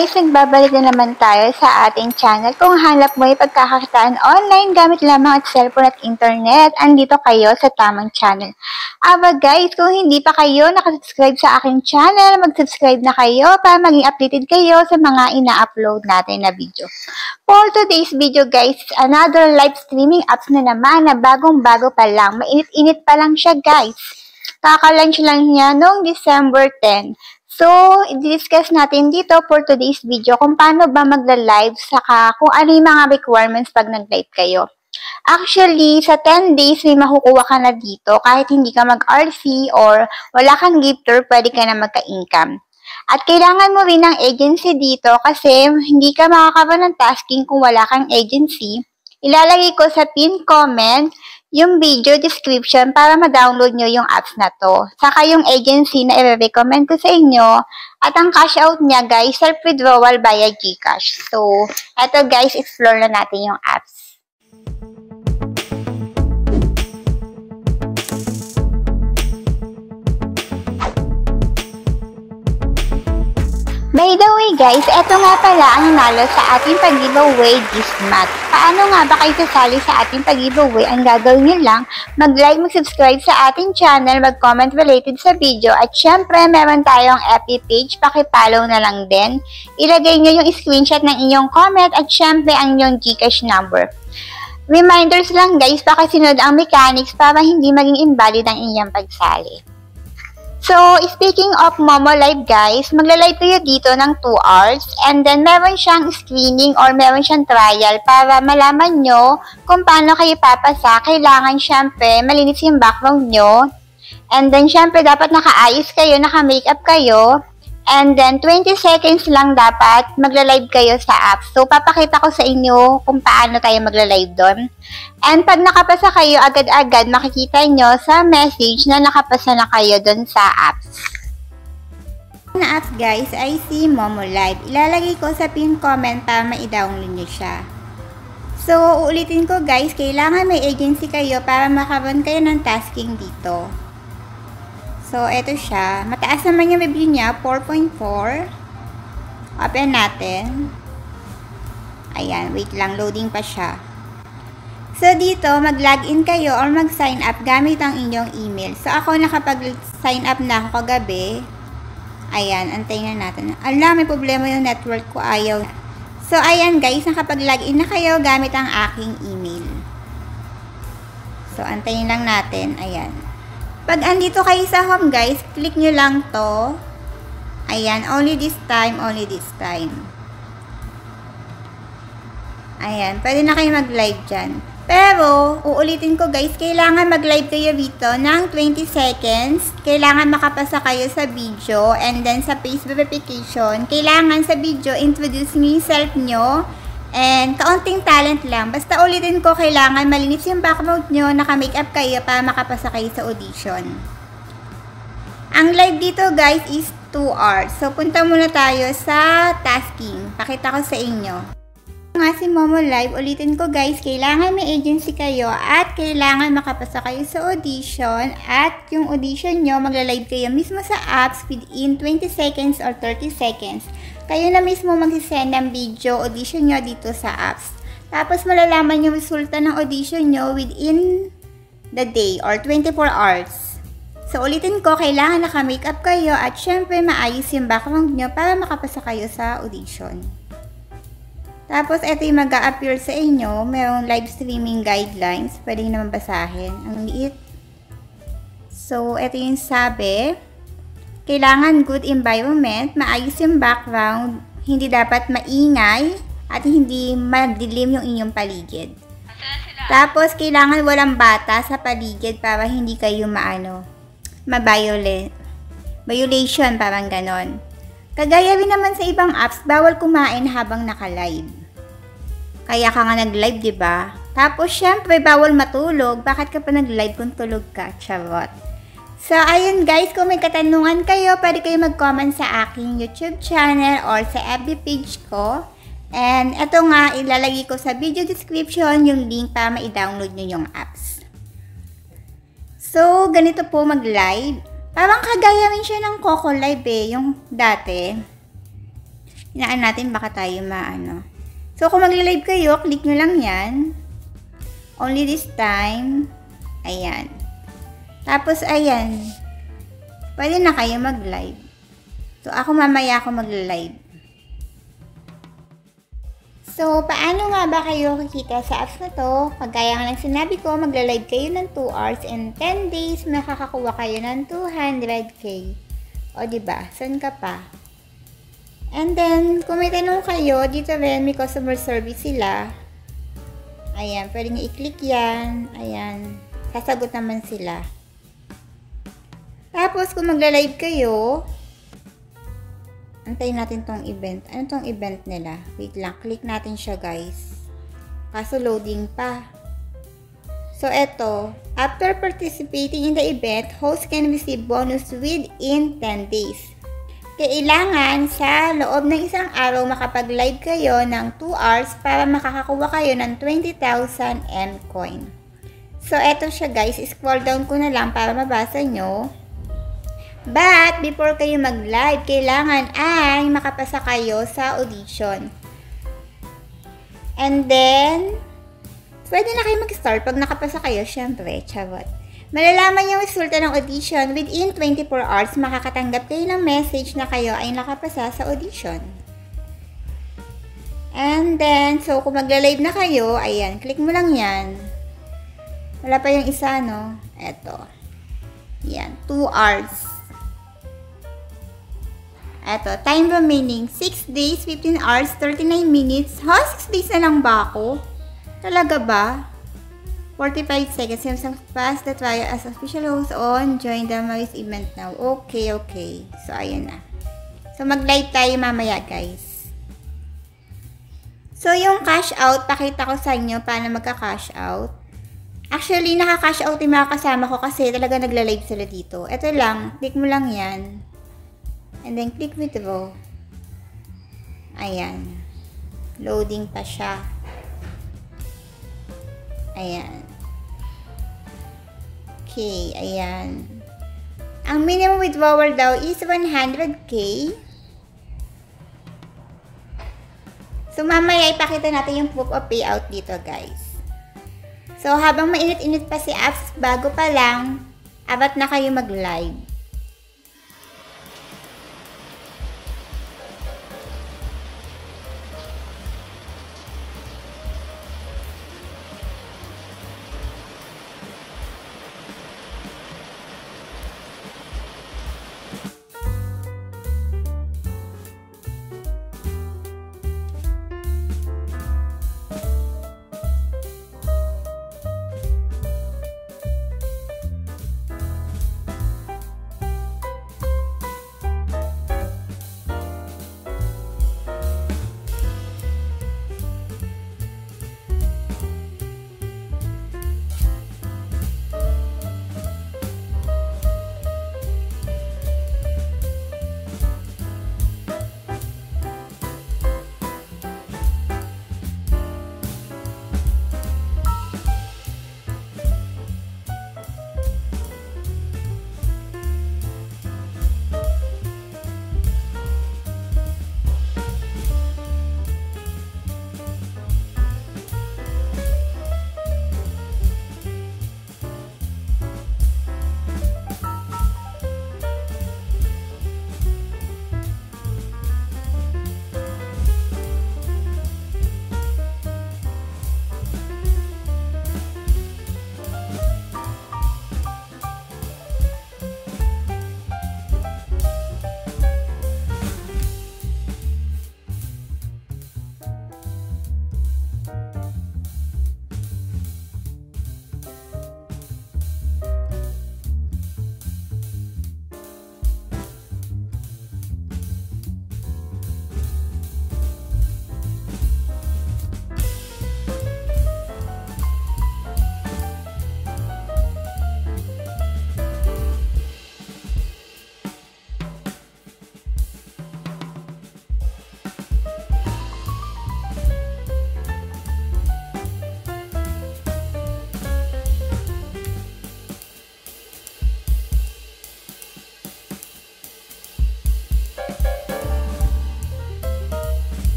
guys, nagbabalik na naman tayo sa ating channel. Kung hanap mo yung pagkakakitaan online gamit lamang at cellphone at internet, andito kayo sa tamang channel. Aba guys, kung hindi pa kayo nakasubscribe sa aking channel, mag-subscribe na kayo para maging updated kayo sa mga ina-upload natin na video. For today's video guys, another live streaming apps na naman na bagong-bago pa lang. Mainit-init pa lang siya guys. Kaka-launch lang niya noong December 10. So, i-discuss natin dito for today's video kung paano ba magla-live saka kung ano yung mga requirements pag nag-live kayo. Actually, sa 10 days may makukuha ka na dito kahit hindi ka mag-RC or wala kang gifter, pwede ka na magka-income. At kailangan mo rin ng agency dito kasi hindi ka makakaroon ng tasking kung wala kang agency. Ilalagay ko sa pin comment yung video description para ma-download nyo yung apps na to. Saka yung agency na i-recommend ko sa inyo. At ang cash out niya guys, self-withdrawal via GCash. So, eto guys, explore na natin yung apps. By the way guys, eto nga pala ang nalo sa ating pag-giveaway this month. Paano nga ba kayo sasali sa ating pag-giveaway? Ang gagawin nyo lang, mag-like, mag-subscribe sa ating channel, mag-comment related sa video, at syempre meron tayong FB page, paki-follow na lang din. Ilagay nyo yung screenshot ng inyong comment at syempre ang inyong GCash number. Reminders lang guys, pakisunod ang mechanics para hindi maging invalid ang inyong pagsali. So, speaking of Momo Live guys, magla-live kayo dito ng 2 hours and then meron siyang screening or meron siyang trial para malaman nyo kung paano kayo papasa. Kailangan syempre malinis yung background nyo and then syempre dapat naka-ayos kayo, naka-makeup kayo and then 20 seconds lang dapat magla-live kayo sa app. So, papakita ko sa inyo kung paano tayo magla-live doon. And pag nakapasa kayo, agad-agad makikita nyo sa message na nakapasa na kayo doon sa apps. Na apps guys ay si Momo Live. Ilalagay ko sa pin comment para ma-download nyo siya. So, uulitin ko guys, kailangan may agency kayo para makaroon kayo ng tasking dito. So, eto siya. Mataas naman yung review niya, 4.4. Open natin. Ayan, wait lang, loading pa siya. So, dito, mag-login kayo or mag-sign up gamit ang inyong email. So, ako nakapag-sign up na ako kagabi. Ayan, antayin na natin. Ala, may problema yung network ko, ayaw. So, ayan guys, nakapag-login na kayo gamit ang aking email. So, antayin lang natin. Ayan. Pag andito kayo sa home guys, click nyo lang to. Ayan, only this time, only this time. Ayan, pwede na kayo mag-live dyan. Pero, uulitin ko guys, kailangan mag-live kayo dito ng 20 seconds. Kailangan makapasa kayo sa video. And then sa face verification, kailangan sa video, introduce nyo yung self nyo. And kaunting talent lang. Basta ulitin ko, kailangan malinis yung background nyo, naka-makeup kayo para makapasa kayo sa audition. Ang live dito guys is 2 hours. So, punta muna tayo sa tasking. Pakita ko sa inyo. Nga si Momo Live, ulitin ko guys, kailangan may agency kayo at kailangan makapasa kayo sa audition at yung audition nyo, magla-live kayo mismo sa apps within 20 seconds or 30 seconds. Kayo na mismo magsisend ng video audition nyo dito sa apps. Tapos malalaman yung resulta ng audition nyo within the day or 24 hours. So ulitin ko, kailangan naka-makeup kayo at syempre maayos yung background nyo para makapasa kayo sa audition. Tapos ito yung mag-a-appear sa inyo, mayroong live streaming guidelines, pwede nyo naman basahin. Ang liit. So ito yung sabi. Kailangan good environment, maayos yung background, hindi dapat maingay, at hindi madilim yung inyong paligid. Tapos, kailangan walang bata sa paligid para hindi kayo violation, parang ganon. Kagaya rin naman sa ibang apps, bawal kumain habang naka-live. Kaya ka nga nag-live, diba? Tapos, syempre, bawal matulog. Bakit ka pa nag-live kung tulog ka? Charot. So, ayun guys, kung may katanungan kayo, pwede kayo mag-comment sa aking YouTube channel or sa FB page ko. And ito nga, ilalagay ko sa video description yung link para ma-download nyo yung apps. So, ganito po mag-live. Parang kagaya rin siya ng Coco Live yung dati. Hinaan natin baka tayo maano. So, kung magli-live kayo, click nyo lang yan. Only this time. Ayan. Tapos, ayan. Pwede na kayo mag-live. So, ako mamaya ako mag-live. So, paano nga ba kayo kikita sa apps na to? Kagaya nga lang sinabi ko, magla-live kayo ng 2 hours and 10 days, makakakuha kayo ng 200k. O, diba? Saan ka pa? And then, kung may tanong kayo, dito rin may customer service sila. Ayan, pwede nyo i-click yan. Ayan, sasagot naman sila. Tapos, kung magla-live kayo, antayin natin tong event. Ano tong event nila? Wait lang, click natin siya guys. Kaso loading pa. So, eto. After participating in the event, host can receive bonus within 10 days. Kailangan sa loob ng isang araw makapag-live kayo ng 2 hours para makakakuha kayo ng 20,000 M-coin. So, eto siya guys. Scroll down ko na lang para mabasa nyo. But, before kayo mag-live, kailangan ay makapasa kayo sa audition. And then, pwede na kayo mag-start pag nakapasa kayo, syempre, charot. Malalaman yung resulta ng audition within 24 hours, makakatanggap kayo ng message na kayo ay nakapasa sa audition. And then, so kung magla-live na kayo, ayan, click mo lang yan. Wala pa yung isa, no? Eto. Yan, 2 hours. Eto, time remaining, 6 days, 15 hours, 39 minutes. Ha? 6 days na lang ba ako? Talaga ba? 45 seconds. You pass the trial as official host on. Join the Maris event now. Okay, okay. So, ayun na. So, mag-live tayo mamaya, guys. So, yung cash out, pakita ko sa inyo paano magka-cash out. Actually, naka-cash out yung mga kasama ko kasi talaga nagla-live sila dito. Ito lang. Click mo lang yan. And then, click withdraw. Ayan. Loading pa siya. Ayan. Okay, ayan. Ang minimum withdrawal daw is 100k. So, mamaya ipakita natin yung proof of payout dito, guys. So, habang mainit-init pa si apps, bago pa lang, abat na kayo mag-live.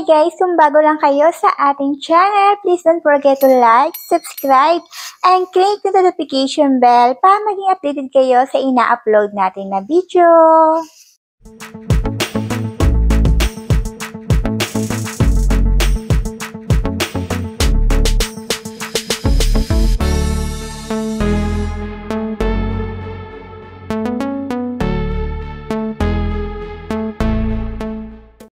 guys, kung bago lang kayo sa ating channel, please don't forget to like, subscribe, and click the notification bell para maging updated kayo sa ina-upload natin na video.